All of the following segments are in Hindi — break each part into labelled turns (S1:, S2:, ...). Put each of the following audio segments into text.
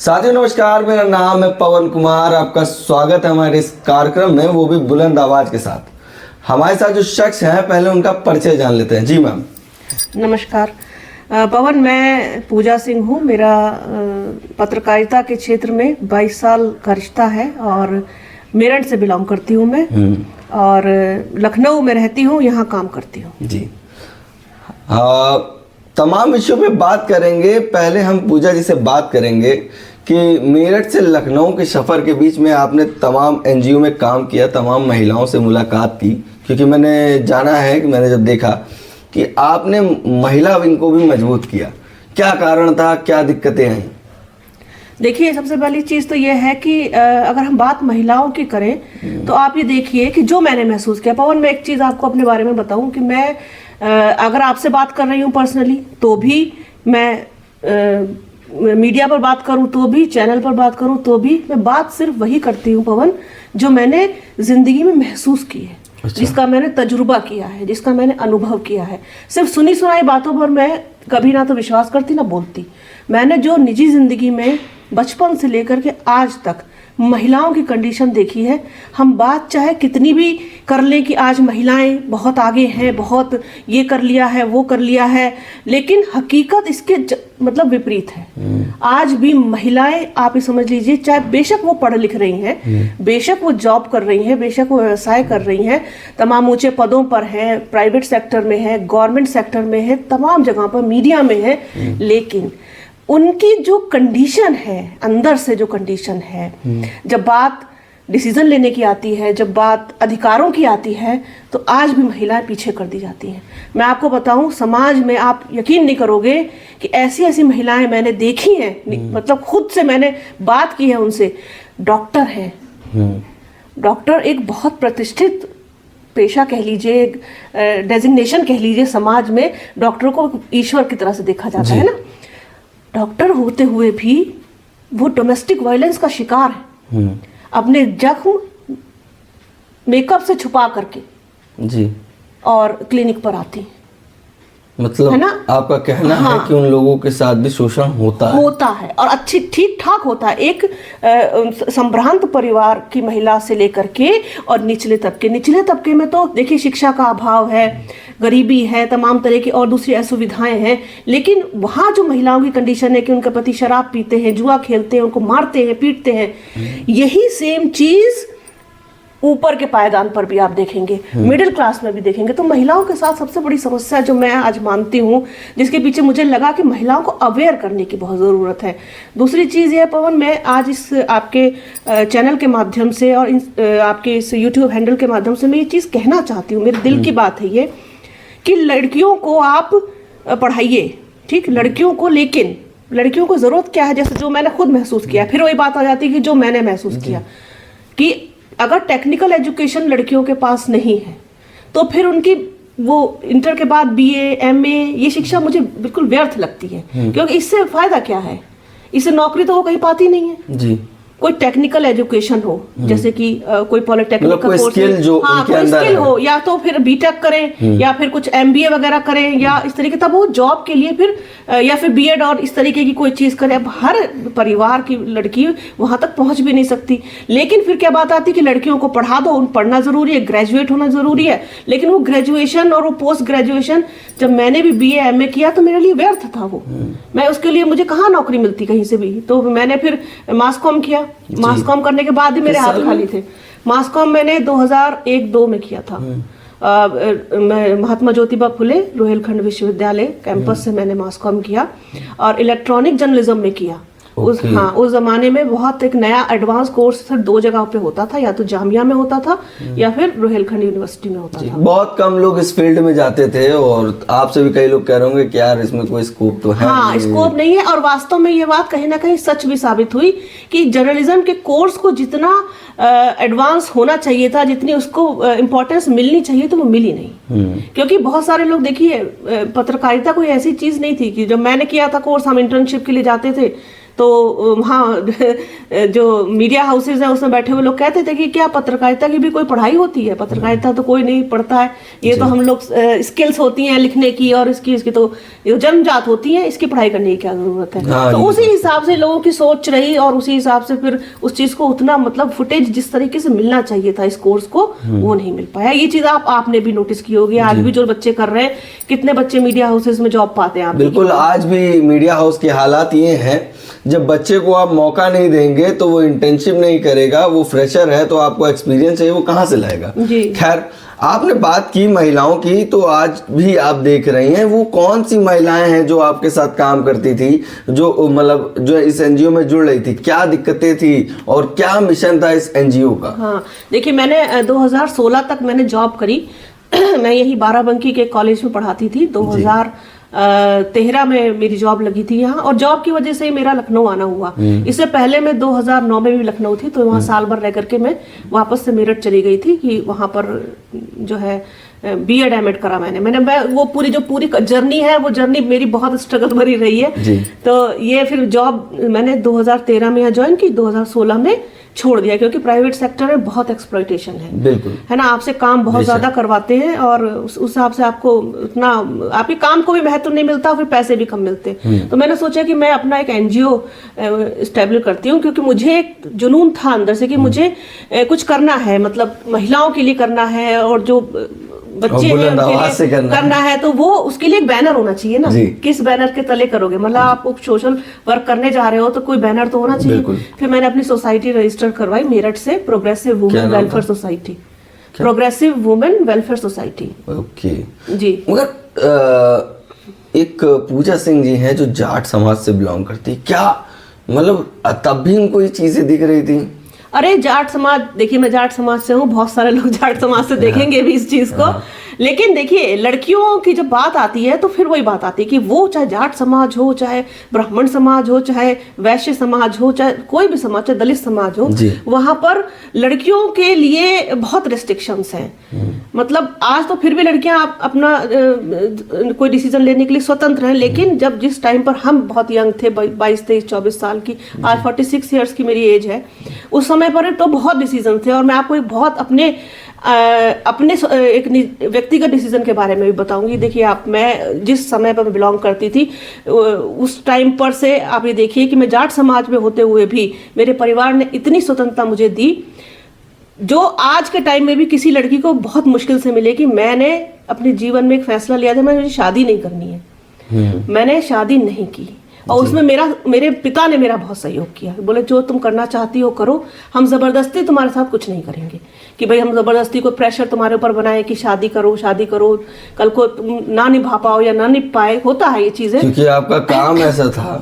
S1: साथियों नमस्कार, मेरा नाम है पवन कुमार। आपका स्वागत है हमारे इस कार्यक्रम में, वो भी बुलंद आवाज के साथ। हमारे साथ जो शख्स हैं, पहले उनका परिचय जान लेते हैं। जी मैम।
S2: नमस्कार पवन, मैं पूजा सिंह हूँ। मेरा पत्रकारिता के क्षेत्र में 22 साल का रिश्ता है और मेरठ से बिलोंग करती हूँ मैं और लखनऊ में रहती हूँ, यहाँ काम करती हूँ।
S1: जी तमाम विषयों पे बात करेंगे। पहले हम पूजा जी से बात करेंगे कि मेरठ से लखनऊ के सफ़र के बीच में आपने तमाम एनजीओ में काम किया, तमाम महिलाओं से मुलाकात की, क्योंकि मैंने जाना है कि मैंने जब देखा कि आपने महिला विंग को भी मजबूत किया। क्या कारण था, क्या दिक्कतें आई?
S2: देखिए, सबसे पहली चीज़ तो यह है कि अगर हम बात महिलाओं की करें तो आप ये देखिए कि जो मैंने महसूस किया। पवन, मैं एक चीज़ आपको अपने बारे में बताऊं कि मैं अगर आपसे बात कर रही हूँ पर्सनली तो भी, मैं मीडिया पर बात करूँ तो भी, चैनल पर बात करूँ तो भी, मैं बात सिर्फ वही करती हूँ पवन जो मैंने ज़िंदगी में महसूस की है। अच्छा। जिसका मैंने तजुर्बा किया है, जिसका मैंने अनुभव किया है। सिर्फ सुनी सुनाई बातों पर मैं कभी ना तो विश्वास करती ना बोलती। मैंने जो निजी ज़िंदगी में बचपन से लेकर के आज तक महिलाओं की कंडीशन देखी है, हम बात चाहे कितनी भी कर लें कि आज महिलाएं बहुत आगे हैं, बहुत ये कर लिया है, वो कर लिया है, लेकिन हकीकत इसके मतलब विपरीत है। आज भी महिलाएं, आप ये समझ लीजिए, चाहे बेशक वो पढ़ लिख रही हैं, बेशक वो जॉब कर रही हैं, बेशक वो व्यवसाय कर रही हैं, तमाम ऊंचे पदों पर हैं, प्राइवेट सेक्टर में है, गवर्नमेंट सेक्टर में है, तमाम जगह पर मीडिया में है, लेकिन उनकी जो कंडीशन है, अंदर से जो कंडीशन है, जब बात डिसीजन लेने की आती है, जब बात अधिकारों की आती है, तो आज भी महिलाएं पीछे कर दी जाती हैं। मैं आपको बताऊं, समाज में आप यकीन नहीं करोगे कि ऐसी ऐसी महिलाएं मैंने देखी हैं, मतलब खुद से मैंने बात की है उनसे। डॉक्टर है, डॉक्टर एक बहुत प्रतिष्ठित पेशा कह लीजिए, डेजिग्नेशन कह लीजिए। समाज में डॉक्टरों को ईश्वर की तरह से देखा जाता है ना। डॉक्टर होते हुए भी वो डोमेस्टिक वायलेंस का शिकार है, अपने जख्म मेकअप से छुपा करके जी और क्लिनिक पर आती है।
S1: मतलब है ना? आपका कहना है कि उन लोगों के साथ भी शोषण होता है
S2: और अच्छी ठीक ठाक होता है। एक संभ्रांत परिवार की महिला से लेकर के और निचले तबके में तो देखिए शिक्षा का अभाव है, गरीबी है, तमाम तरह की और दूसरी असुविधाएं हैं, लेकिन वहाँ जो महिलाओं की कंडीशन है कि उनके पति शराब पीते हैं, जुआ खेलते हैं, उनको मारते हैं, पीटते हैं। यही सेम चीज ऊपर के पायदान पर भी आप देखेंगे, मिडिल क्लास में भी देखेंगे। तो महिलाओं के साथ सबसे बड़ी समस्या जो मैं आज मानती हूँ, जिसके पीछे मुझे लगा कि महिलाओं को अवेयर करने की बहुत ज़रूरत है। दूसरी चीज़ ये पवन, मैं आज इस आपके चैनल के माध्यम से और आपके इस यूट्यूब हैंडल के माध्यम से मैं ये चीज़ कहना चाहती हूँ, मेरे दिल की बात है ये, कि लड़कियों को आप पढ़ाइए, ठीक, लड़कियों को, लेकिन लड़कियों को ज़रूरत क्या है, जैसे जो मैंने खुद महसूस किया। फिर वही बात आ जाती है कि जो मैंने महसूस किया कि अगर टेक्निकल एजुकेशन लड़कियों के पास नहीं है तो फिर उनकी वो इंटर के बाद बीए, एमए, ये शिक्षा मुझे बिल्कुल व्यर्थ लगती है। क्योंकि इससे फायदा क्या है? इससे नौकरी तो वो कहीं पाती नहीं है जी। कोई टेक्निकल एजुकेशन हो, जैसे कि कोई पॉलिटेक्निक का कोर्स, कोई स्किल हो, या तो फिर बीटेक करें या फिर कुछ एमबीए वगैरह करें या इस तरीके, तब वो जॉब के लिए फिर या फिर बीएड और इस तरीके की कोई चीज़ करें। अब हर परिवार की लड़की वहाँ तक पहुँच भी नहीं सकती। लेकिन फिर क्या बात आती है कि लड़कियों को पढ़ा दो, पढ़ना ज़रूरी है, ग्रेजुएट होना ज़रूरी है, लेकिन वो ग्रेजुएशन और वो पोस्ट ग्रेजुएशन, जब मैंने भी बीए एमए किया तो मेरे लिए व्यर्थ था वो। मैं उसके लिए, मुझे कहाँ नौकरी मिलती कहीं से भी। तो मैंने फिर मास कॉम किया। मास कॉम करने के बाद ही मेरे हाथ खाली थे। मास कॉम मैंने 2001-2 में किया था। मैं महात्मा ज्योतिबा फुले रोहिलखंड विश्वविद्यालय कैंपस से मैंने मास कॉम किया और इलेक्ट्रॉनिक जर्नलिज्म में किया। उस जमाने में बहुत एक नया एडवांस कोर्स था, 2 जगह पे होता था, या तो जामिया में होता था या फिर रोहिलखंड यूनिवर्सिटी में होता था।
S1: बहुत कम लोग इस फील्ड में जाते थे और आपसे भी कई लोग कह रहे होंगे कि यार इसमें कोई स्कोप तो है।
S2: हाँ, स्कोप नहीं है। और वास्तव में ये बात कहीं ना कहीं सच भी साबित हुई कि जर्नलिज्म के कोर्स को जितना एडवांस होना चाहिए था, जितनी उसको इम्पोर्टेंस मिलनी चाहिए, तो वो मिली नहीं। क्योंकि बहुत सारे लोग, देखिए, पत्रकारिता कोई ऐसी चीज नहीं थी कि जब मैंने किया था कोर्स, हम इंटर्नशिप के लिए जाते थे तो वहाँ जो मीडिया हाउसेज है उसमें बैठे हुए लोग कहते थे कि क्या पत्रकारिता की भी कोई पढ़ाई होती है? पत्रकारिता तो कोई नहीं पढ़ता है, ये तो हम लोग स्किल्स होती हैं लिखने की और इसकी तो ये जन्मजात होती है, इसकी पढ़ाई करने की क्या जरूरत है?
S1: हाँ,
S2: तो उसी हिसाब से लोगों की सोच रही और उसी हिसाब से फिर उस चीज को उतना मतलब फुटेज जिस तरीके से मिलना चाहिए था इस कोर्स को वो नहीं मिल पाया। ये चीज आपने भी नोटिस की होगी, आज भी जो बच्चे कर रहे हैं, कितने बच्चे मीडिया हाउसेस में जॉब पाते हैं? आप
S1: बिल्कुल, आज भी मीडिया हाउस के हालात ये हैं, जब बच्चे को आप मौका नहीं देंगे तो वो इंटर्नशिप नहीं करेगा, वो फ्रेशर है तो आपको एक्सपीरियंस चाहिए, वो कहाँ से लाएगा? खैर, आपने बात की महिलाओं की, तो आज भी आप देख रही हैं वो कौन सी महिलाएं हैं जो आपके साथ काम करती थी, जो मतलब जो इस एनजीओ में जुड़ रही थी, क्या दिक्कतें थी और क्या मिशन था इस एनजीओ का?
S2: हाँ, देखिए मैंने 2016 तक मैंने जॉब करी। मैं यही बाराबंकी के कॉलेज में पढ़ाती थी। 2013 में मेरी जॉब लगी थी यहाँ, और जॉब की वजह से ही मेरा लखनऊ आना हुआ। इससे पहले मैं 2009 में भी लखनऊ थी, तो वहाँ साल भर रह करके मैं वापस से मेरठ चली गई थी कि वहाँ पर जो है बीएड एमएड करा मैंने वो पूरी जर्नी है, वो जर्नी मेरी बहुत स्ट्रगल भरी रही है। तो ये फिर जॉब मैंने 2013 में यहाँ ज्वाइन की, 2016 में छोड़ दिया, क्योंकि प्राइवेट सेक्टर में बहुत एक्सप्लॉयटेशन है,
S1: बिल्कुल
S2: है ना। आपसे काम बहुत ज्यादा करवाते हैं और उस हिसाब से आपको उतना आपके काम को भी महत्व नहीं मिलता, फिर पैसे भी कम मिलते। तो मैंने सोचा कि मैं अपना एक एनजीओ एस्टेब्लिश करती हूँ, क्योंकि मुझे एक जुनून था अंदर से कि मुझे कुछ करना है, मतलब महिलाओं के लिए करना है और जो बच्चे हैं उनके लिए करना है, तो वो उसके लिए एक बैनर होना चाहिए ना। किस बैनर के तले करोगे? मतलब आप सोशल वर्क करने जा रहे हो तो कोई बैनर तो होना चाहिए। फिर मैंने अपनी सोसाइटी रजिस्टर करवाई मेरठ से, progressive women welfare society. Progressive women welfare society.
S1: Okay
S2: जी।
S1: मगर एक पूजा सिंह जी हैं जो जाट समाज से बिलोंग करती, क्या मतलब तब भी उनको ये चीजें दिख रही थी?
S2: अरे जाट समाज, देखिए मैं जाट समाज से हूँ, बहुत सारे लोग जाट समाज से देखेंगे भी इस चीज को। लेकिन देखिए लड़कियों की जब बात आती है तो फिर वही बात आती है कि वो चाहे जाट समाज हो, चाहे ब्राह्मण समाज हो, चाहे वैश्य समाज हो, चाहे कोई भी समाज, चाहे दलित समाज हो, वहां पर लड़कियों के लिए बहुत रिस्ट्रिक्शंस हैं। मतलब आज तो फिर भी लड़कियां अपना कोई डिसीजन लेने के लिए स्वतंत्र हैं, लेकिन जब जिस टाइम पर हम बहुत यंग थे, 22, 23, 24 साल की, आज 46 ईयर्स की मेरी एज है, उस समय पर तो बहुत डिसीजन थे। और मैं आपको एक बहुत अपने एक व्यक्तिगत डिसीजन के बारे में भी बताऊंगी। देखिए मैं जिस समय पर बिलोंग करती थी उस टाइम पर से आप ये देखिए कि मैं जाट समाज में होते हुए भी मेरे परिवार ने इतनी स्वतंत्रता मुझे दी, जो आज के टाइम में भी किसी लड़की को बहुत मुश्किल से मिलेगी। मैंने अपने जीवन में एक फैसला लिया था, मुझे शादी नहीं करनी है। मैंने शादी नहीं की, और उसमें मेरे पिता ने मेरा बहुत सहयोग किया। बोले जो तुम करना चाहती हो करो, हम जबरदस्ती तुम्हारे साथ कुछ नहीं करेंगे, कि भाई हम जबरदस्ती को प्रेशर तुम्हारे ऊपर बनाए कि शादी करो, कल को तुम ना निभा पाओ या ना निभ पाए, होता है ये चीजें,
S1: क्योंकि आपका काम ऐसा था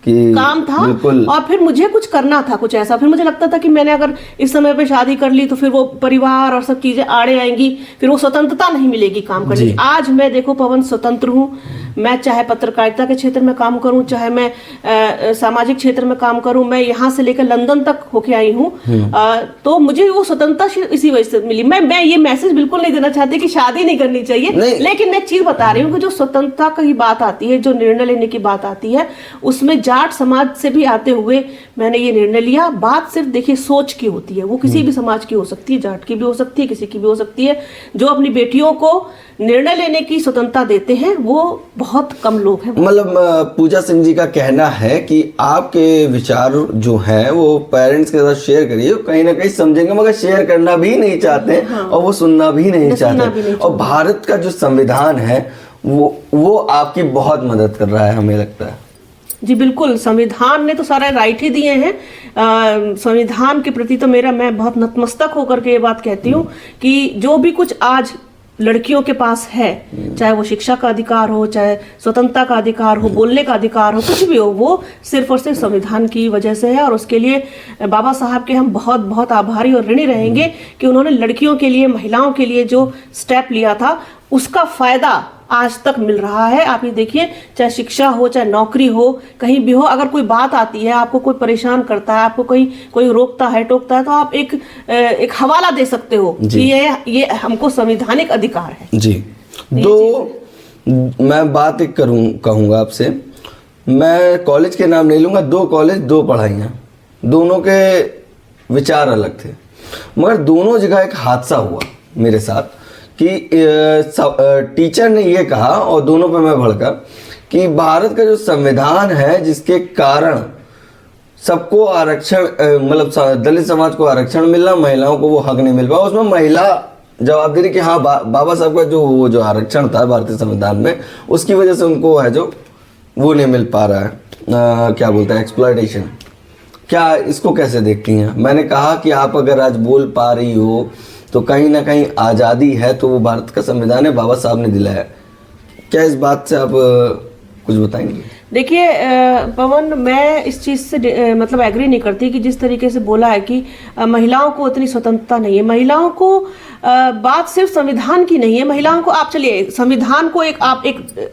S1: कि
S2: काम था। और फिर मुझे कुछ करना था, कुछ ऐसा। फिर मुझे लगता था कि मैंने अगर इस समय पे शादी कर ली तो फिर वो परिवार और सब चीजें आड़े आएंगी, फिर वो स्वतंत्रता नहीं मिलेगी काम करने की। आज मैं देखो पवन स्वतंत्र हूँ, मैं चाहे पत्रकारिता के क्षेत्र में काम करूं, चाहे मैं सामाजिक क्षेत्र में काम करूं, मैं यहाँ से लेकर लंदन तक होके आई हूँ। तो मुझे वो स्वतंत्रता इसी वजह से मिली। मैं ये मैसेज बिल्कुल नहीं देना चाहती कि शादी नहीं करनी चाहिए, लेकिन मैं एक चीज बता रही हूँ कि जो स्वतंत्रता की बात आती है, जो निर्णय लेने की बात आती है, उसमें जाट समाज से भी आते हुए मैंने ये निर्णय लिया। बात सिर्फ देखिए सोच की होती है, वो किसी भी समाज की हो सकती है, जाट की भी हो सकती है, किसी की भी हो सकती है। जो अपनी बेटियों को निर्णय लेने की स्वतंत्रता देते हैं वो बहुत कम लोग हैं।
S1: मतलब पूजा सिंह जी का कहना है कि आपके विचार जो हैं वो पेरेंट्स के साथ शेयर करिए, कहीं ना कहीं समझेंगे, मगर शेयर करना भी नहीं चाहते। और वो सुनना भी नहीं चाहते। और भारत का जो संविधान है वो आपकी बहुत मदद कर रहा है, हमें लगता है।
S2: जी बिल्कुल, संविधान ने तो सारे राइट ही दिए हैं। संविधान के प्रति तो मैं बहुत नतमस्तक होकर के ये बात कहती हूँ कि जो भी कुछ आज लड़कियों के पास है, चाहे वो शिक्षा का अधिकार हो, चाहे स्वतंत्रता का अधिकार हो, बोलने का अधिकार हो, कुछ भी हो, वो सिर्फ और सिर्फ संविधान की वजह से है। और उसके लिए बाबा साहब के हम बहुत बहुत आभारी और ऋणी रहेंगे कि उन्होंने लड़कियों के लिए, महिलाओं के लिए जो स्टेप लिया था, उसका फायदा आज तक मिल रहा है। आप ये देखिए, चाहे शिक्षा हो, चाहे नौकरी हो, कहीं भी हो, अगर कोई बात आती है, आपको कोई परेशान करता है, आपको कोई रोकता है, टोकता है, तो आप एक हवाला दे सकते हो कि ये हमको संवैधानिक अधिकार है।
S1: जी। तो मैं बात एक कहूँगा आपसे, मैं कॉलेज के नाम नहीं लूँगा, 2 कॉलेज 2 पढ़ाइयाँ, दोनों के विचार अलग थे, मगर दोनों जगह एक हादसा हुआ मेरे साथ कि टीचर ने ये कहा और दोनों पे मैं भड़का कि भारत का जो संविधान है जिसके कारण सबको आरक्षण मतलब दलित समाज को आरक्षण मिलना, महिलाओं को वो हक नहीं मिल पाया, उसमें महिला जवाब दे रही कि हाँ बाबा साहब का जो आरक्षण था भारतीय संविधान में उसकी वजह से उनको है जो वो नहीं मिल पा रहा है, क्या बोलते हैं, एक्सप्लॉयटेशन। क्या इसको कैसे देखती हैं? मैंने कहा कि आप अगर आज बोल पा रही हो तो कहीं ना कहीं आज़ादी है तो वो भारत का संविधान है, बाबा साहब ने दिलाया है। क्या इस बात से आप कुछ बताएंगे?
S2: देखिए पवन, मैं इस चीज़ से मतलब एग्री नहीं करती कि जिस तरीके से बोला है कि महिलाओं को उतनी स्वतंत्रता नहीं है। महिलाओं को बात सिर्फ संविधान की नहीं है। महिलाओं को आप चलिए संविधान को आप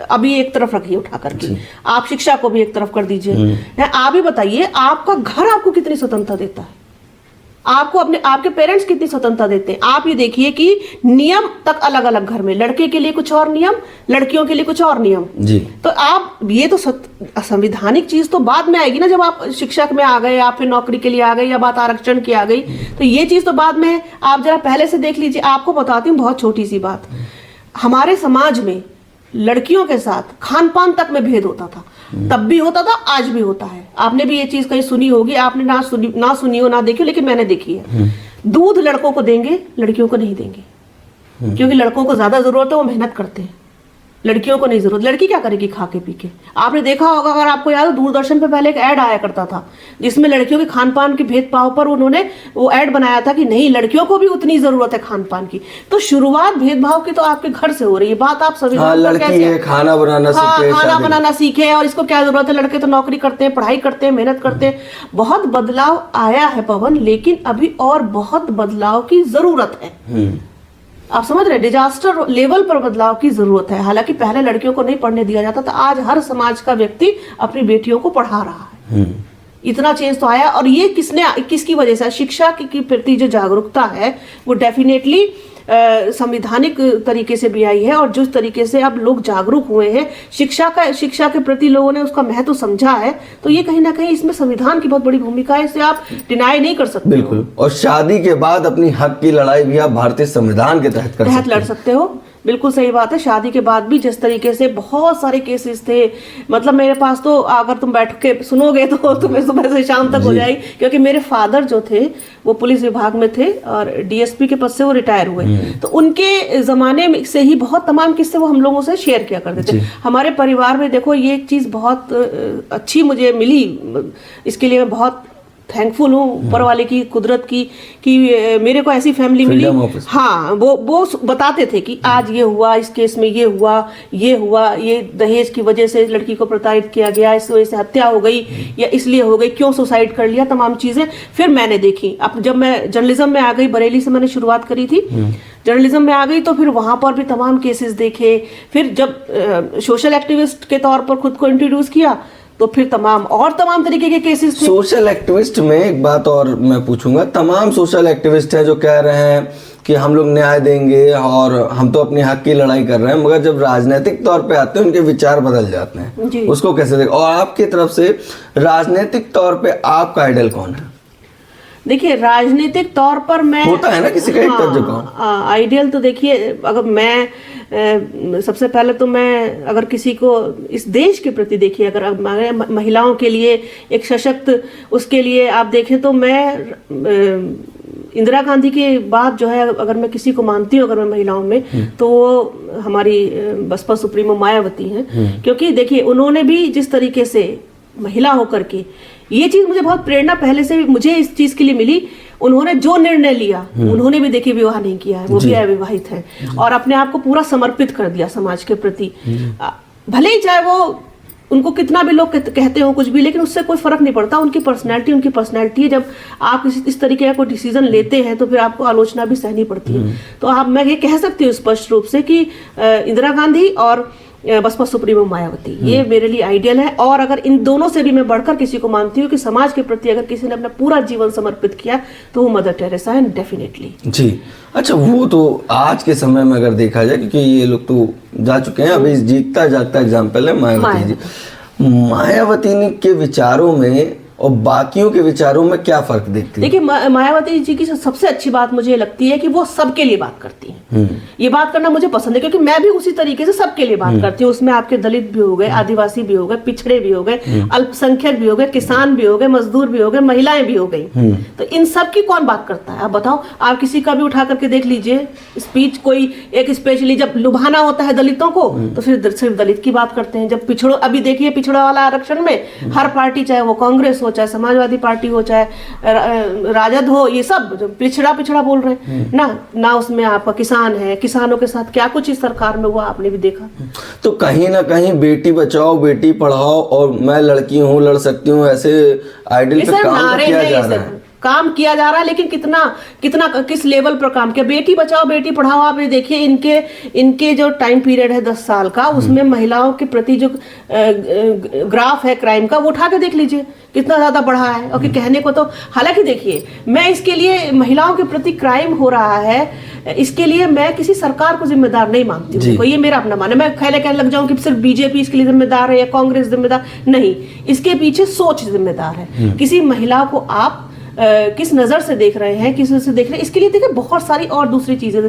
S2: अभी एक तरफ रखिए उठा करके, आप शिक्षा को भी एक तरफ कर दीजिए। आप ही बताइए, आपका घर आपको कितनी स्वतंत्रता देता है? आपको आपके पेरेंट्स कितनी स्वतंत्रता देते हैं? आप ये देखिए कि नियम तक अलग अलग घर में, लड़के के लिए कुछ और नियम, लड़कियों के लिए कुछ और नियम
S1: जी।
S2: तो आप ये तो संविधानिक चीज तो बाद में आएगी ना, जब आप शिक्षक में आ गए, आप फिर नौकरी के लिए आ गए या बात आरक्षण की आ गई, तो ये चीज तो बाद में है। आप जरा पहले से देख लीजिए। आपको बताती हूँ बहुत छोटी सी बात, हमारे समाज में लड़कियों के साथ खान पान तक में भेद होता था, तब भी होता था, आज भी होता है। आपने भी ये चीज कहीं सुनी होगी, आपने ना सुनी हो ना देखी हो, लेकिन मैंने देखी है। दूध लड़कों को देंगे, लड़कियों को नहीं देंगे, क्योंकि लड़कों को ज्यादा जरूरत है, वो मेहनत करते हैं, लड़कियों को नहीं जरूरत। लड़की क्या करेगी खा के पी के? आपने देखा होगा, अगर आपको याद हो, दूरदर्शन पे पहले एक ऐड आया करता था जिसमें लड़कियों के खान पान के भेदभाव पर उन्होंने वो ऐड बनाया था कि नहीं, लड़कियों को भी उतनी जरूरत है खान पान की। तो शुरुआत भेदभाव की तो आपके घर से हो रही है। बात आप सभी
S1: लड़की है, खाना बनाना सीखे,
S2: खाना बनाना सीखे, और इसको क्या जरूरत है? लड़के तो नौकरी करते हैं, पढ़ाई करते हैं, मेहनत करते हैं। बहुत बदलाव आया है पवन, लेकिन अभी और बहुत बदलाव की जरूरत है। आप समझ रहे, डिजास्टर लेवल पर बदलाव की जरूरत है। हालांकि पहले लड़कियों को नहीं पढ़ने दिया जाता था, आज हर समाज का व्यक्ति अपनी बेटियों को पढ़ा रहा है। इतना चेंज तो आया, और ये किसकी वजह से? शिक्षा की प्रति जो जागरूकता है वो डेफिनेटली संविधानिक तरीके से भी आई है, और जिस तरीके से अब लोग जागरूक हुए हैं, शिक्षा के प्रति लोगों ने उसका महत्व समझा है, तो ये कहीं ना कहीं इसमें संविधान की बहुत बड़ी भूमिका है, इसे आप डिनाई नहीं कर सकते।
S1: बिल्कुल। और शादी के बाद अपनी हक की लड़ाई भी आप भारतीय संविधान के तहत
S2: लड़ सकते हो। बिल्कुल सही बात है। शादी के बाद भी जिस तरीके से बहुत सारे केसेस थे, मतलब मेरे पास तो अगर तुम बैठ के सुनोगे तो तुम्हें सुबह से शाम तक हो जाएगी, क्योंकि मेरे फादर जो थे वो पुलिस विभाग में थे और डीएसपी के पद से वो रिटायर हुए, तो उनके जमाने में से ही बहुत तमाम किस्से वो हम लोगों से शेयर किया करते थे। हमारे परिवार में देखो ये एक चीज बहुत अच्छी मुझे मिली, इसके लिए मैं बहुत थैंकफुल हूँ ऊपर वाले की, कुदरत की, कि मेरे को ऐसी फैमिली मिली। हाँ, वो बताते थे कि आज ये हुआ, इस केस में ये हुआ, ये दहेज की वजह से लड़की को प्रताड़ित किया गया, इस वजह से हत्या हो गई, या इसलिए हो गई, क्यों सुसाइड कर लिया, तमाम चीजें फिर मैंने देखी। अब जब मैं जर्नलिज्म में आ गई, बरेली से मैंने शुरुआत करी थी, जर्नलिज्म में आ गई तो फिर वहां पर भी तमाम केसेस देखे। फिर जब सोशल एक्टिविस्ट के तौर पर खुद को इंट्रोड्यूस किया तो फिर तमाम तरीके के केसेस थे।
S1: सोशल एक्टिविस्ट में एक बात और मैं पूछूंगा, तमाम सोशल एक्टिविस्ट हैं जो कह रहे हैं कि हम लोग न्याय देंगे और हम तो अपने हक की लड़ाई कर रहे हैं, मगर जब राजनीतिक तौर पे आते हैं उनके विचार बदल जाते हैं। उसको कैसे देखें? और आपकी तरफ से राजनीतिक तौर पे आपका आइडल कौन है?
S2: देखिए, राजनीतिक तौर पर मैं,
S1: होता है ना किसी का एक
S2: आइडियल, तो देखिए अगर मैं सबसे पहले तो मैं अगर किसी को इस देश के प्रति देखिए, अगर महिलाओं के लिए एक सशक्त, उसके लिए आप देखें तो मैं इंदिरा गांधी के बाद जो है, अगर मैं किसी को मानती हूँ अगर मैं महिलाओं में, तो वो हमारी बसपा सुप्रीमो मायावती हैं। क्योंकि देखिए उन्होंने भी जिस तरीके से महिला होकर के, ये चीज मुझे बहुत प्रेरणा पहले से मुझे इस चीज के लिए मिली, उन्होंने जो निर्णय लिया, उन्होंने भी देखिए विवाह नहीं किया है, वो भी अविवाहित है, और अपने आप को पूरा समर्पित कर दिया समाज के प्रति। भले ही चाहे वो उनको कितना भी लोग कहते हो कुछ भी, लेकिन उससे कोई फर्क नहीं पड़ता। उनकी पर्सनैलिटी है। जब आप इस तरीके का कोई डिसीजन लेते हैं तो फिर आपको आलोचना भी सहनी पड़ती है। तो मैं ये कह सकती हूँ स्पष्ट रूप से कि इंदिरा गांधी और बसपा सुप्रीमो मायावती, ये मेरे लिए आइडियल है। और अगर इन दोनों से भी मैं बढ़कर किसी को मानती हूँ कि समाज के प्रति अगर किसी ने अपना पूरा जीवन समर्पित किया तो वो मदर टेरेसा है, डेफिनेटली।
S1: जी, अच्छा, वो तो आज के समय में अगर देखा जाए, क्योंकि ये लोग तो जा चुके हैं, अभी जीतता जागता एग्जाम्पल है मायावती जी। मायावती के विचारों में और बाकियों के विचारों में क्या फर्क देखती है?
S2: देखिए मायावती जी की सबसे अच्छी बात मुझे लगती है कि वो सबके लिए बात करती हैं। ये बात करना मुझे पसंद है, क्योंकि मैं भी उसी तरीके से सबके लिए बात करती हूँ। उसमें आपके दलित भी हो गए, आदिवासी भी हो गए, पिछड़े भी हो गए, अल्पसंख्यक भी हो गए, किसान भी हो गए, मजदूर भी हो गए, महिलाएं भी हो गई। तो इन सब की कौन बात करता है? आप बताओ, आप किसी का भी उठा करके देख लीजिए स्पीच, कोई एक स्पेशली जब लुभाना होता है दलितों को तो फिर सिर्फ दलित की बात करते हैं। जब पिछड़ों, अभी देखिए पिछड़ा वाला आरक्षण में हर पार्टी, चाहे वो कांग्रेस हो, चाहे समाजवादी पार्टी हो, चाहे राजद हो, ये सब पिछड़ा पिछड़ा बोल रहे हैं ना उसमें आपका किसान है, किसानों के साथ क्या कुछ इस सरकार में हुआ आपने भी देखा।
S1: तो कहीं ना कहीं बेटी बचाओ बेटी पढ़ाओ और मैं लड़की हूँ लड़ सकती हूँ ऐसे आइडियल पे काम किया जा रहा है।
S2: काम किया जा रहा है, लेकिन कितना कितना किस लेवल पर काम किया? बेटी बचाओ बेटी पढ़ाओ, आप ये देखिए इनके जो टाइम पीरियड है 10 साल का, उसमें महिलाओं के प्रति जो ग्राफ है क्राइम का, वो उठा के देख लीजिए कितना ज्यादा बढ़ा है। और कहने को तो, हालांकि देखिए मैं इसके लिए महिलाओं के प्रति क्राइम हो रहा है, इसके लिए मैं किसी सरकार को जिम्मेदार नहीं मानती हूँ। ये मेरा अपना मान है। मैं कहने लग जाऊं कि सिर्फ बीजेपी इसके लिए जिम्मेदार है या कांग्रेस जिम्मेदार नहीं, इसके पीछे सोच जिम्मेदार है। किसी महिला को आप किस नजर से देख रहे हैं, किस से देख रहे हैं, इसके लिए देखिए बहुत सारी और दूसरी चीजें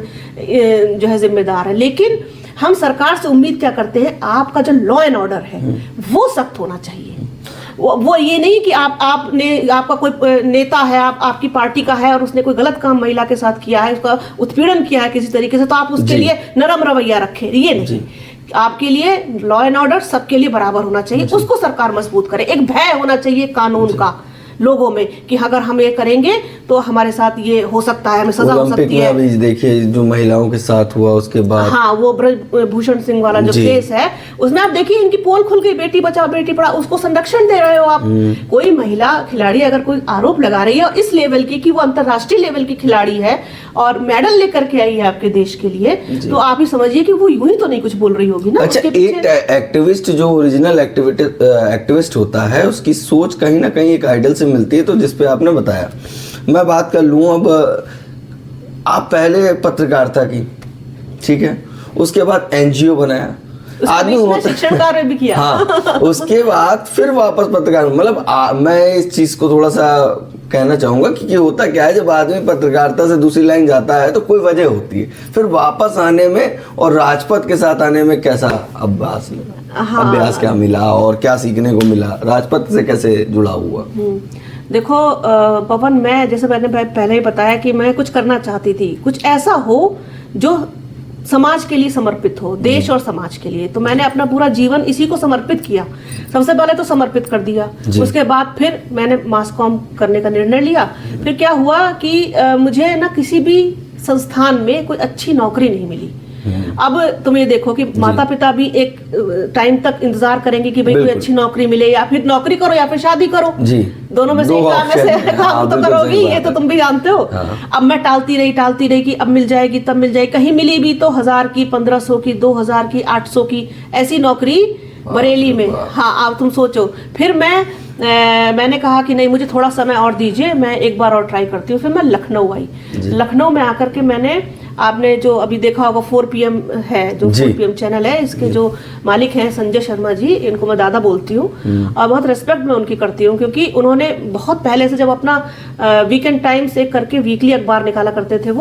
S2: जो है जिम्मेदार है। लेकिन हम सरकार से उम्मीद क्या करते हैं? आपका जो लॉ एंड ऑर्डर है वो सख्त होना चाहिए। वो ये नहीं कि आपका कोई नेता है, आपकी पार्टी का है और उसने कोई गलत काम महिला के साथ किया है, उसका उत्पीड़न किया है किसी तरीके से, तो आप उसके लिए नरम रवैया रखें। ये नहीं, आपके लिए लॉ एंड ऑर्डर सबके लिए बराबर होना चाहिए, उसको सरकार मजबूत करे। एक भय होना चाहिए कानून का लोगों में कि अगर हम ये करेंगे तो हमारे साथ ये हो सकता है, हमें सजा हो सकती है।
S1: अभी देखिए जो महिलाओं के साथ हुआ उसके बाद,
S2: हाँ, वो ब्रजभूषण सिंह वाला जो केस है, उसमें आप देखिए इनकी पोल खुल गई, बेटी बचाओ बेटी पढ़ाओ, उसको संरक्षण दे रहे हो आप। कोई महिला खिलाड़ी अगर कोई आरोप लगा रही है इस लेवल की कि वो अंतरराष्ट्रीय लेवल की खिलाड़ी है और मेडल लेकर के आई है आपके देश के लिए, तो आप ही समझिए कि वो यूं ही तो नहीं कुछ बोल रही होगी ना।
S1: अच्छा, एक एक्टिविस्ट जो ओरिजिनल एक्टिविस्ट होता है उसकी सोच कहीं ना कहीं एक आइडल से मिलती है, तो जिसपे आपने बताया। मैं बात कर लूं अब, आप पहले पत्रकारिता की, ठीक है, उसके बाद एनजीओ बनाया, आदमी
S2: शिक्षण कार्य भी किया।
S1: हाँ, उसके बाद फिर वापस पत्रकार, मतलब मैं इस चीज को थोड़ा सा कहना चाहूंगा कि होता क्या है, जब आदमी पत्रकारिता से दूसरी लाइन जाता है तो कोई वजह होती है, फिर वापस आने में और राजपथ के साथ आने में कैसा अभ्यास मिला? हाँ। अभ्यास क्या मिला और क्या सीखने को मिला? राजपथ से कैसे जुड़ा हुआ?
S2: देखो पवन, मैं जैसे मैंने पहले ही बताया कि मैं कुछ करना चाहती थी, कुछ ऐसा हो जो समाज के लिए समर्पित हो, देश और समाज के लिए। तो मैंने अपना पूरा जीवन इसी को समर्पित किया। सबसे पहले तो समर्पित कर दिया, उसके बाद फिर मैंने मास कॉम करने का निर्णय लिया। फिर क्या हुआ कि मुझे ना किसी भी संस्थान में कोई अच्छी नौकरी नहीं मिली। अब तुम ये देखो कि माता पिता भी एक टाइम तक इंतजार करेंगे कि भाई कोई अच्छी नौकरी मिले, या फिर नौकरी करो या फिर शादी करो, दोनों में से एक काम में काम तो करोगी, ये तो तुम भी जानते हो। अब मैं टालती रही कि अब मिल जाएगी तब मिल जाएगी, कहीं मिली भी तो 1000 की, 1500 की, 2000 की, 800 की ऐसी नौकरी बरेली में। हाँ, अब तुम सोचो। फिर मैंने कहा कि नहीं, मुझे थोड़ा समय और दीजिए, मैं एक बार और ट्राई करती हूँ। फिर मैं लखनऊ आई। लखनऊ में आकर के मैंने, आपने जो अभी देखा होगा 4 PM है, जो 4 PM चैनल है, इसके जो मालिक हैं संजय शर्मा जी, इनको मैं दादा बोलती हूँ और बहुत रेस्पेक्ट मैं उनकी करती हूँ, क्योंकि उन्होंने बहुत पहले से जब अपना वीकेंड टाइम्स एक करके वीकली अखबार निकाला करते थे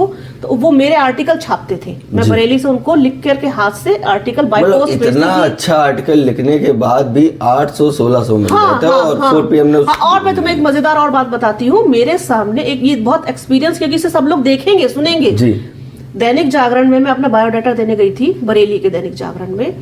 S2: तो वो मेरे आर्टिकल छापते थे। मैं बरेली से उनको लिख करके हाथ से आर्टिकल बाय पोस्ट भेजती थी।
S1: इतना अच्छा आर्टिकल लिखने के बाद भी 800-1600 मिल जाता है। और 4 PM ने
S2: और मैं तुम्हें एक मजेदार और बात बताती हूँ। मेरे सामने एक ये बहुत एक्सपीरियंस, क्योंकि इसे सब लोग देखेंगे सुनेंगे। दैनिक जागरण में मैं अपना बायोडाटा देने गई थी, बरेली के दैनिक जागरण में।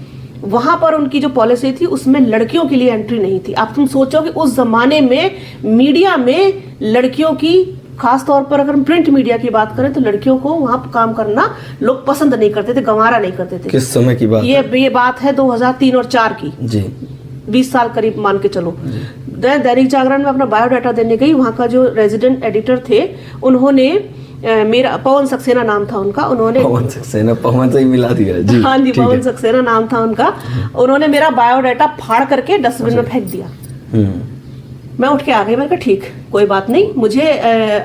S2: वहां पर उनकी जो पॉलिसी थी उसमें लड़कियों के लिए एंट्री नहीं थी। अब तुम सोचो कि उस जमाने में मीडिया में लड़कियों की, खास तौर पर अगर हम प्रिंट मीडिया की बात करें, तो लड़कियों को वहां काम करना लोग पसंद नहीं करते थे, गंवारा नहीं करते थे।
S1: किस समय की बात?
S2: ये बात है 2003 और 4 की जी, 20 साल करीब मान के चलो। दैनिक जागरण में अपना बायोडाटा देने गई। वहां का जो रेजिडेंट एडिटर थे, उन्होंने मेरा, पवन सक्सेना नाम था उनका, उन्होंने
S1: पवन सक्सेना, पवन से ही मिला दिया जी।
S2: हाँ जी, पवन सक्सेना नाम था उनका। उन्होंने मेरा बायोडाटा फाड़ करके डस्टबिन में फेंक दिया। मैं उठ के आ गई। मैंने कहा ठीक, कोई बात नहीं, मुझे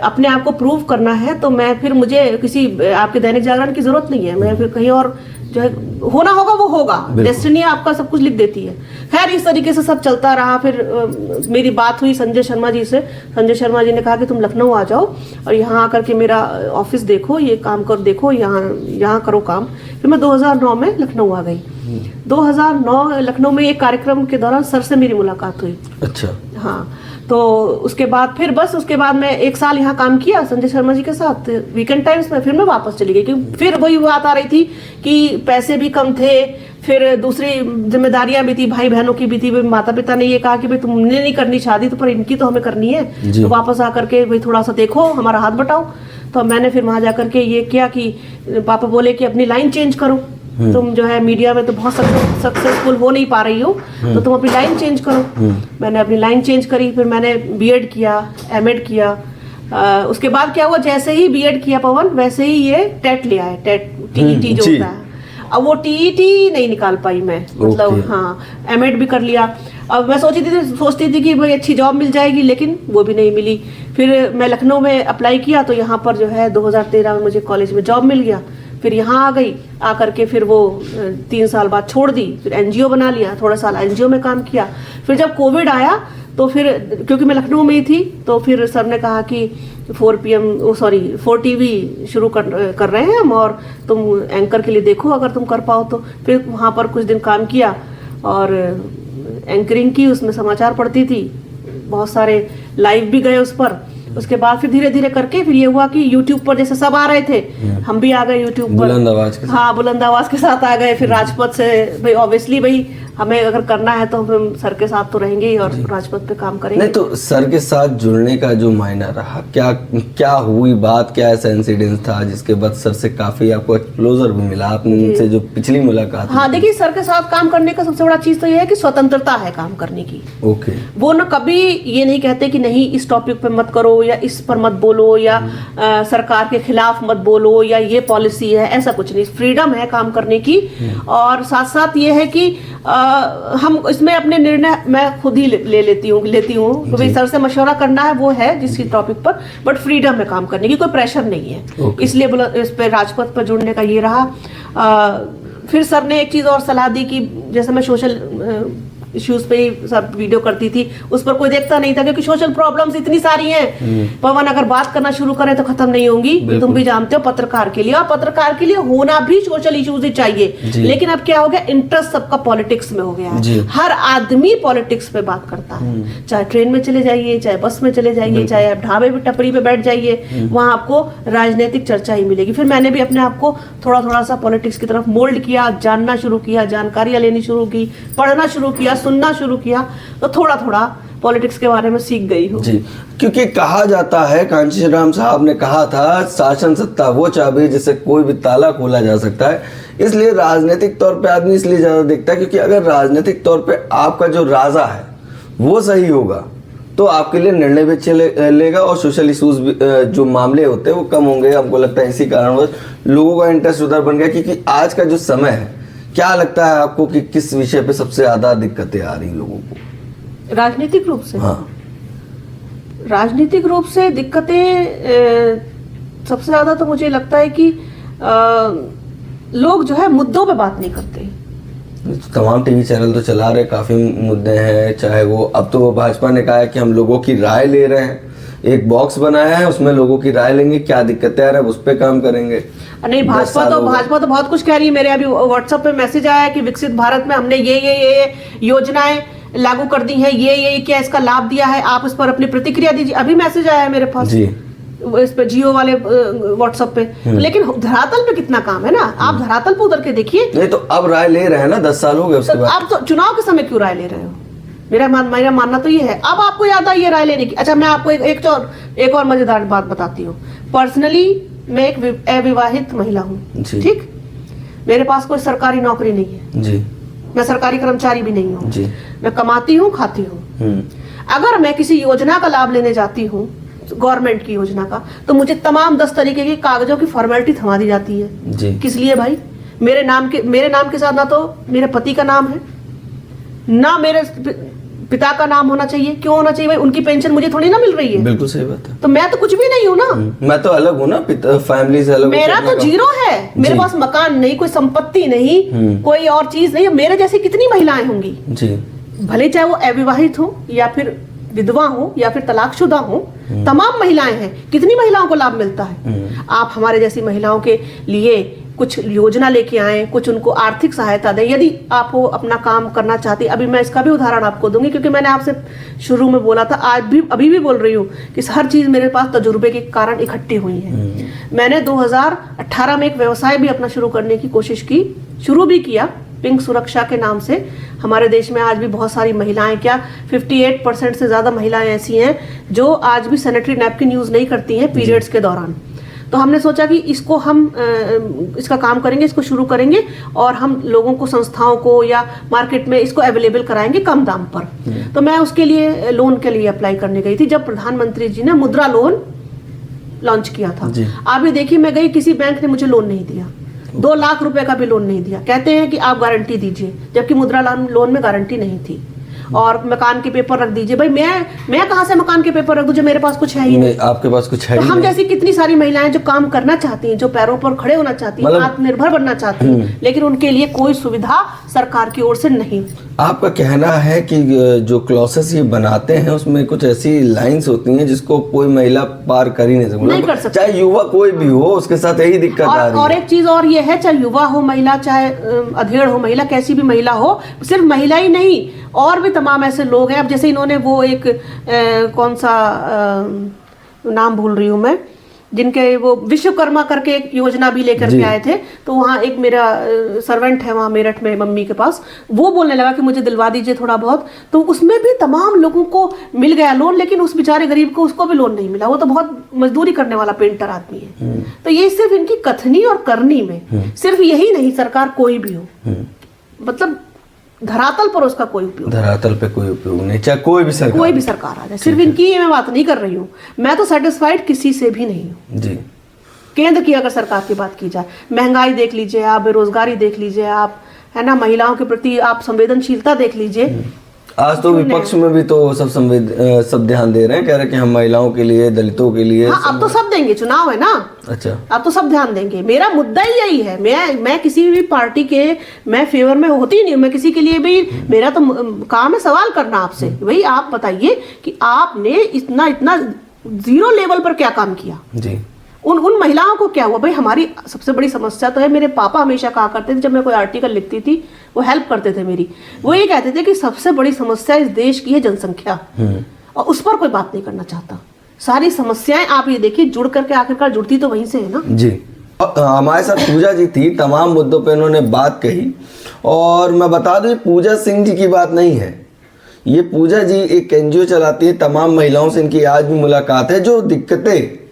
S2: अपने आप को प्रूव करना है, तो मैं फिर मुझे किसी आपके दैनिक जागरण की जरूरत नहीं है, मैं फिर कहीं और जो है होना होगा वो होगा, डेस्टिनी आपका सब कुछ लिख देती है। खैर इस तरीके से सब चलता रहा। फिर मेरी बात हुई संजय शर्मा जी से। संजय शर्मा जी ने कहा कि तुम लखनऊ आ जाओ और यहाँ आकर के मेरा ऑफिस देखो, ये काम कर देखो, यहाँ करो काम। फिर मैं 2009 में लखनऊ आ गई। 2009 लखनऊ में एक कार्यक्रम के दौरान सर से मेरी मुलाकात हुई।
S1: अच्छा।
S2: हाँ, तो उसके बाद फिर बस उसके बाद मैं 1 साल यहाँ काम किया संजय शर्मा जी के साथ वीकेंड टाइम्स में। फिर मैं वापस चली गई क्योंकि फिर वही बात आ रही थी कि पैसे भी कम थे, फिर दूसरी जिम्मेदारियां भी थी, भाई बहनों की भी थी। माता पिता ने ये कहा कि भाई तुमने नहीं करनी शादी तो पर इनकी तो हमें करनी है, तो वापस आकर के भाई थोड़ा सा देखो, हमारा हाथ बटाओ। तो मैंने फिर वहां जाकर के ये किया कि पापा बोले कि अपनी लाइन चेंज करो, तुम जो है मीडिया में तो बहुत सक्सेसफुल हो नहीं पा रही हो, तो तुम अपनी लाइन चेंज करो। मैंने अपनी लाइन चेंज करी, फिर मैंने बीएड किया, एमएड किया। उसके बाद क्या हुआ, जैसे ही बीएड किया पवन वैसे ही ये टेट ले आए, टेट टीईटी जो होता है। अब वो टीईटी नहीं निकाल पाई मैं, मतलब हाँ, एमएड भी कर लिया। अब मैं सोचती थी कि भाई अच्छी जॉब मिल जाएगी, लेकिन वो भी नहीं मिली। फिर मैं लखनऊ में अप्लाई किया तो यहाँ पर जो है 2013 में मुझे कॉलेज में जॉब मिल गया। फिर यहाँ आ गई, आकर के फिर वो 3 साल बाद छोड़ दी। फिर एनजीओ बना लिया, थोड़ा साल एनजीओ में काम किया। फिर जब कोविड आया तो फिर क्योंकि मैं लखनऊ में ही थी, तो फिर सर ने कहा कि 4 टीवी शुरू कर रहे हैं हम, और तुम एंकर के लिए देखो अगर तुम कर पाओ तो। फिर वहाँ पर कुछ दिन काम किया और एंकरिंग की, उसमें समाचार पढ़ती थी, बहुत सारे लाइव भी गए उस पर। उसके बाद फिर धीरे धीरे करके फिर ये हुआ कि यूट्यूब पर जैसे सब आ रहे थे, हम भी आ गए यूट्यूब पर,
S1: बुलंद आवाज के साथ।
S2: हाँ, बुलंद आवाज के साथ आ गए। फिर राजपथ से भाई ऑब्वियसली भाई हमें अगर करना है तो हम सर के साथ तो रहेंगे ही और राजपथ पे काम करेंगे।
S1: नहीं तो सर के साथ जुड़ने का जो मायना रहा, क्या हुई बात, क्या ऐसा इंसिडेंट था जिसके बाद सर से काफी आपको एक्सपोजर भी मिला, आपने उनसे जो पिछली मुलाकात?
S2: हाँ, देखिए सर के साथ काम करने का सबसे बड़ा चीज तो ये है कि स्वतंत्रता है काम करने की।
S1: ओके।
S2: वो ना कभी ये नहीं कहते कि नहीं इस टॉपिक पे मत करो या इस पर मत बोलो या सरकार के खिलाफ मत बोलो या ये पॉलिसी है, ऐसा कुछ नहीं। फ्रीडम है काम करने की। और साथ साथ ये है कि हम इसमें अपने निर्णय मैं खुद ही ले लेती हूँ तो भाई सर से मशवरा करना है वो है जिस टॉपिक पर, बट फ्रीडम है काम करने की, कोई प्रेशर नहीं है। इसलिए इस पे राजपथ पर जुड़ने का ये रहा। फिर सर ने एक चीज और सलाह दी कि जैसे मैं सोशल इश्यूज पे ही सब वीडियो करती थी, उस पर कोई देखता नहीं था क्योंकि सोशल प्रॉब्लम्स इतनी सारी हैं। पवन अगर बात करना शुरू करें तो खत्म नहीं होंगी। तुम भी जानते हो पत्रकार के लिए, और पत्रकार के लिए होना भी सोशल इश्यूज ही चाहिए। लेकिन अब क्या हो गया, इंटरेस्ट सबका पॉलिटिक्स में हो गया है। हर आदमी पॉलिटिक्स पे बात करता है, चाहे ट्रेन में चले जाइए, चाहे बस में चले जाइए, चाहे आप ढाबे पे टपरी पे बैठ जाइए, वहां आपको राजनीतिक चर्चा ही मिलेगी। फिर मैंने भी अपने आप को थोड़ा थोड़ा सा पॉलिटिक्स की तरफ मोल्ड किया, जानना शुरू किया, जानकारियां लेनी शुरू की, पढ़ना शुरू किया, सुनना शुरू किया, तो थोड़ा थोड़ा पॉलिटिक्स के बारे में सीख गई हूँ।
S1: जी, क्योंकि कहा जाता है, कांशीराम साहब ने कहा था, शासन सत्ता वो चाबी जिससे कोई भी ताला खोला जा सकता है। इसलिए राजनीतिक तौर पे आदमी इसलिए ज्यादा देखता है क्योंकि अगर राजनीतिक तौर पे आपका जो राजा है वो सही होगा तो आपके लिए निर्णय भी अच्छे लेगा और सोशल इश्यूज जो मामले होते हैं वो कम होंगे। हमको लगता है इसी कारणवश लोगों का इंटरेस्ट उधर बन गया। क्योंकि आज का जो समय है, क्या लगता है आपको कि किस विषय पे सबसे ज्यादा दिक्कतें आ रही लोगों को?
S2: राजनीतिक रूप से?
S1: हाँ,
S2: राजनीतिक रूप से दिक्कतें सबसे ज्यादा तो मुझे लगता है कि लोग जो है मुद्दों पे बात नहीं करते।
S1: तमाम टीवी चैनल तो चला रहे, काफी मुद्दे हैं, चाहे वो अब तो भाजपा ने कहा है कि हम लोगों की राय ले रहे हैं, एक बॉक्स बनाया है उसमें लोगों की राय लेंगे, क्या दिक्कतें आ रही है उस पर काम करेंगे।
S2: नहीं, भाजपा तो बहुत कुछ कह रही है। मेरे अभी व्हाट्सएप पे मैसेज आया है कि विकसित भारत में हमने ये योजनाएं लागू कर दी हैं, ये क्या इसका लाभ दिया है, आप इस पर अपनी प्रतिक्रिया दीजिए। अभी मैसेज आया है मेरे पास जी, इस पे जियो वाले व्हाट्सएप पे। लेकिन धरातल पे कितना काम है ना, आप धरातल पे उतर के देखिए।
S1: नहीं तो अब राय ले रहे हैं ना, 10 साल हो गए उसके बाद।
S2: आप तो चुनाव के समय क्यों राय ले रहे हो? मेरा मानना तो ये है, अब आपको याद आई ये राय लेने की। अच्छा, मैं आपको एक और मजेदार बात बताती हूँ। पर्सनली मैं एक अविवाहित महिला हूँ, ठीक? मेरे पास कोई सरकारी नौकरी नहीं है जी, मैं सरकारी कर्मचारी भी नहीं हूँ, मैं कमाती हूँ, खाती हूँ। अगर मैं किसी योजना का लाभ लेने जाती हूँ, गवर्नमेंट की योजना का, तो मुझे तमाम 10 तरीके के कागजों की फॉर्मेलिटी थमा दी जाती है जी। किस लिए भाई? मेरे नाम के साथ ना तो मेरे पति का नाम है, ना मेरे पिता का नाम होना चाहिए। क्यों होना चाहिए भाई? उनकी पेंशन मुझे थोड़ी ना मिल रही है,
S1: बिल्कुल सही बात है।
S2: तो मैं तो कुछ भी नहीं हूँ ना,
S1: मैं तो अलग हूँ ना, फैमिली से अलग।
S2: मेरा तो जीरो है, मेरे पास मकान नहीं, कोई संपत्ति नहीं, कोई और चीज नहीं। मेरे जैसी कितनी महिलाएं होंगी
S1: जी,
S2: भले चाहे वो अविवाहित हो या फिर विधवा हो या फिर तलाकशुदा हो, तमाम महिलाएं हैं। कितनी महिलाओं को लाभ मिलता है? आप हमारे जैसी महिलाओं के लिए कुछ योजना लेके आए, कुछ उनको आर्थिक सहायता दें। यदि आप वो अपना काम करना चाहती, अभी मैं इसका भी उदाहरण आपको दूंगी, क्योंकि मैंने आपसे शुरू में बोला था, आज भी अभी भी बोल रही हूँ कि हर चीज मेरे पास तजुर्बे के कारण इकट्ठी हुई है। मैंने 2018 में एक व्यवसाय भी अपना शुरू करने की कोशिश की, शुरू भी किया पिंक सुरक्षा के नाम से। हमारे देश में आज भी बहुत सारी महिलाएं, क्या 58% से ज्यादा महिलाएं ऐसी हैं जो आज भी सैनिटरी नैपकिन यूज नहीं करती हैं पीरियड्स के दौरान। तो हमने सोचा कि इसको हम इसका काम करेंगे, इसको शुरू करेंगे और हम लोगों को, संस्थाओं को या मार्केट में इसको अवेलेबल कराएंगे कम दाम पर। तो मैं उसके लिए लोन के लिए अप्लाई करने गई थी जब प्रधानमंत्री जी ने मुद्रा लोन लॉन्च किया था। आप भी देखिए, मैं गई, किसी बैंक ने मुझे लोन नहीं दिया, 2 लाख रुपए का भी लोन नहीं दिया। कहते हैं कि आप गारंटी दीजिए, जबकि मुद्रा लोन में गारंटी नहीं थी। और मकान के पेपर रख दीजिए। भाई मैं कहां से मकान के पेपर रख दूं जब मेरे पास कुछ है ही नहीं?
S1: आपके पास कुछ है
S2: तो
S1: ही
S2: हम
S1: नहीं।
S2: जैसी कितनी सारी महिलाएं जो काम करना चाहती हैं, जो पैरों पर खड़े होना चाहती हैं, आत्मनिर्भर बनना चाहती हैं, लेकिन उनके लिए कोई सुविधा सरकार की ओर से नहीं।
S1: आपका कहना है कि जो क्लॉसेस ये बनाते हैं उसमें कुछ ऐसी लाइंस होती हैं जिसको कोई महिला पार कर ही नहीं सकती,
S2: नहीं कर सकती।
S1: चाहे युवा कोई भी हो, उसके साथ यही दिक्कत आ रही है।
S2: और एक चीज और ये है, चाहे युवा हो महिला, चाहे अधेड़ हो महिला, कैसी भी महिला हो, सिर्फ महिला ही नहीं, और भी तमाम ऐसे लोग हैं। अब जैसे इन्होंने वो एक कौन सा नाम भूल रही हूँ मैं, जिनके वो विश्वकर्मा करके एक योजना भी लेकर के आए थे। तो वहाँ एक मेरा सर्वेंट है वहाँ मेरठ में मम्मी के पास, वो बोलने लगा कि मुझे दिलवा दीजिए थोड़ा बहुत। तो उसमें भी तमाम लोगों को मिल गया लोन, लेकिन उस बेचारे गरीब को, उसको भी लोन नहीं मिला। वो तो बहुत मजदूरी करने वाला पेंटर आदमी है। तो ये सिर्फ इनकी कथनी और करनी में, सिर्फ यही नहीं, सरकार कोई भी हो, मतलब धरातल पर उसका कोई उपयोग,
S1: धरातल पे कोई उपयोग नहीं, चाहे कोई भी सरकार
S2: आ जाए। सिर्फ इनकी मैं बात नहीं कर रही हूँ, मैं तो सेटिस्फाइड किसी से भी नहीं हूँ
S1: जी।
S2: केंद्र की अगर सरकार की बात की जाए, महंगाई देख लीजिए आप, बेरोजगारी देख लीजिए आप, है ना, महिलाओं के प्रति आप संवेदनशीलता देख लीजिए।
S1: आज तो विपक्ष में भी तो सब ध्यान दे रहे हैं, कह रहे हैं कि हम महिलाओं के लिए, दलितों के लिए।
S2: हाँ, अब तो सब देंगे, चुनाव है ना।
S1: अच्छा,
S2: अब तो सब ध्यान देंगे। मेरा मुद्दा ही यही है, मैं किसी भी पार्टी के मैं फेवर में होती नहीं हूँ, मैं किसी के लिए भी, मेरा तो काम है सवाल करना आपसे। भाई आप बताइए कि आपने इतना जीरो लेवल पर क्या काम किया
S1: जी।
S2: उन महिलाओं को क्या हुआ? भाई हमारी सबसे बड़ी समस्या तो है, मेरे पापा हमेशा कहा करते थे, जब मैं कोई आर्टिकल लिखती थी, वो हेल्प करते थे मेरी, वो ये कहते थे कि सबसे बड़ी समस्या इस देश की है जनसंख्या, और उस पर कोई बात नहीं करना चाहता। सारी समस्याएं आप ये देखिए जुड़ करके आखिरकार जुड़ती तो वहीं से है ना
S1: जी। हमारे साथ पूजा जी थी, तमाम मुद्दों पे उन्होंने बात कही। और मैं बता दूं, पूजा सिंह जी की बात नहीं है, ये पूजा जी एक एनजीओ चलाती है, तमाम महिलाओं से इनकी आज भी मुलाकात है। जो दिक्कतें,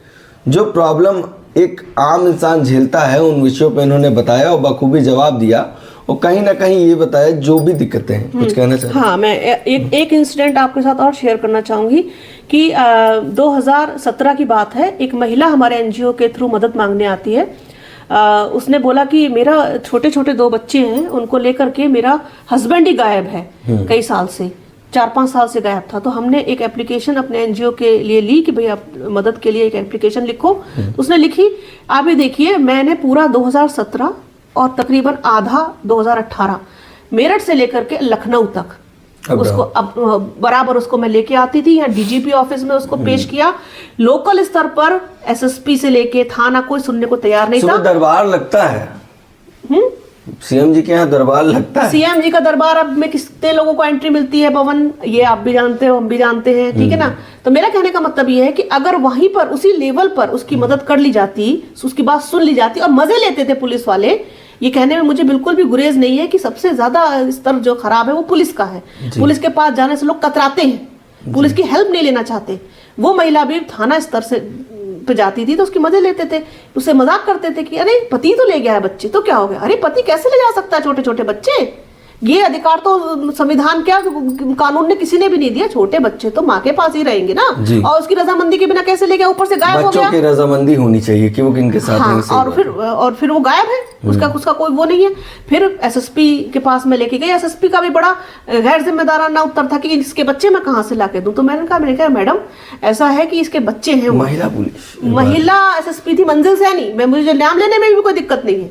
S1: जो प्रॉब्लम एक आम इंसान झेलता है, उन विषयों पे इन्होंने बताया और बखूबी जवाब दिया, और कहीं ना कहीं ये बताया जो भी दिक्कतें हैं। कुछ कहना चाहते हैं? हाँ,
S2: मैं एक इंसिडेंट आपके साथ और शेयर करना चाहूंगी कि 2017 की बात है। एक महिला हमारे एनजीओ के थ्रू मदद मांगने आती है। उसने बोला कि मेरा छोटे छोटे 2 बच्चे हैं, उनको लेकर के मेरा हस्बैंड ही गायब है कई साल से, 4-5 साल से गायब था। तो हमने एक एप्लीकेशन अपने एनजीओ के लिए ली कि भाई आप मदद के लिए एक एप्लीकेशन लिखो। उसने लिखी, आप ये देखिए, मैंने पूरा 2017 और तकरीबन आधा 2018 मेरठ से लेकर के लखनऊ तक उसको बराबर उसको मैं लेके आती थी, यहाँ डीजीपी ऑफिस में उसको पेश किया। लोकल स्तर पर एसएसपी से लेके थाना कोई सुनने को तैयार नहीं था।
S1: दरबार लगता है, सीएम जी के यहाँ दरबार लगता है।
S2: सीएम जी का दरबार अब में कितने लोगों को एंट्री मिलती है भवन, ये आप भी जानते हो, हम भी जानते हैं, ठीक है ना। तो मेरा कहने का मतलब ये है कि अगर वहीं पर उसी लेवल पर उसकी मदद कर ली जाती, उसकी बात सुन ली जाती, और मजे लेते थे पुलिस वाले। ये कहने में मुझे बिल्कुल भी गुरेज नहीं है कि सबसे ज्यादा स्तर जो खराब है वो पुलिस का है। पुलिस के पास जाने से लोग कतराते हैं, पुलिस की हेल्प नहीं लेना चाहते। वो महिला भी थाना स्तर से पे जाती थी तो उसकी मजे लेते थे, उससे मजाक करते थे कि अरे पति तो ले गया है बच्चे, तो क्या हो गया? अरे पति कैसे ले जा सकता है छोटे छोटे बच्चे? ये अधिकार तो संविधान क्या कानून ने किसी ने भी नहीं दिया। छोटे बच्चे तो माँ के पास ही रहेंगे ना,
S1: जी।
S2: और उसकी रजामंदी के बिना कैसे ले गया, ऊपर से गायब हो
S1: बच्चों
S2: गया।
S1: की रजामंदी होनी चाहिए कि वो किनके साथ
S2: हाँ,
S1: रहेंगे, सही
S2: और
S1: बात
S2: फिर वो गायब है, उसका कोई वो नहीं है। फिर एसएसपी के पास में लेके गई। एसएसपी का भी बड़ा गैर जिम्मेदाराना उत्तर था कि इसके बच्चे मैं कहाँ से लाके दूं। तो मैंने कहा मैडम ऐसा है कि इसके बच्चे हैं, वो
S1: महिला पुलिस,
S2: महिला एसएसपी थी, मंजिल सैनी, मैं मुझे नाम लेने में भी कोई दिक्कत नहीं है।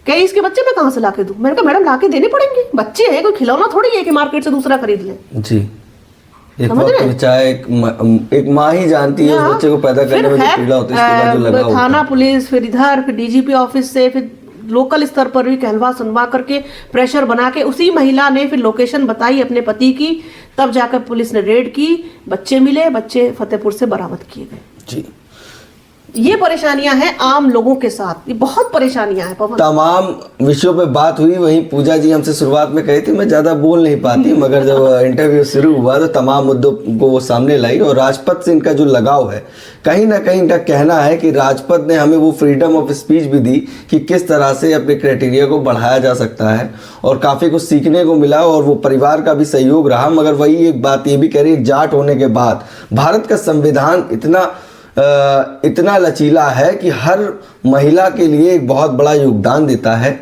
S2: कहीं इसके बच्चे मैं कहाँ से लाके दूं। मैंने कहा मैडम लाके देने पड़ेंगे, बच्चे हैं, कोई खिलौना थोड़ी है कि मार्केट से दूसरा खरीद लें।
S1: जी। एक
S2: समझ
S1: वक्त
S2: रहे?
S1: चाहे एक माँ ही जानती है उस बच्चे को पैदा करने में जो पीड़ा होती है, इसके बाद जो लगा होता है।
S2: थाना पुलिस, फिर इधर, फिर डीजीपी ऑफिस से, फिर लोकल स्तर पर भी कहलवा सुनवा करके प्रेशर बना के उसी महिला ने फिर लोकेशन बताई अपने पति की, तब जाकर पुलिस ने रेड की, बच्चे मिले, बच्चे फतेहपुर से बरामद किए गए।
S1: जी।
S2: ये परेशानियां हैं आम लोगों के साथ, ये बहुत परेशानियां हैं पवन।
S1: तमाम विषयों पे बात हुई। वहीं पूजा जी हमसे शुरुआत में कही थी मैं ज़्यादा बोल नहीं पाती, मगर जब इंटरव्यू शुरू हुआ तो तमाम मुद्दों को वो सामने लाई। और राजपथ से इनका जो लगाव है, कहीं ना कहीं इनका कहना है कि राजपथ ने हमें वो फ्रीडम ऑफ स्पीच भी दी कि किस तरह से अपने क्राइटेरिया को बढ़ाया जा सकता है, और काफ़ी कुछ सीखने को मिला, और वो परिवार का भी सहयोग रहा। मगर वही एक बात ये भी कह रही, जाट होने के बाद भारत का संविधान इतना लचीला है कि हर महिला के लिए एक बहुत बड़ा योगदान देता है।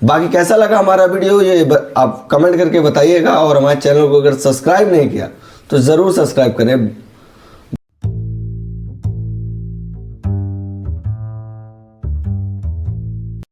S1: बाकी कैसा लगा हमारा वीडियो ये आप कमेंट करके बताइएगा, और हमारे चैनल को अगर सब्सक्राइब नहीं किया तो ज़रूर सब्सक्राइब करें।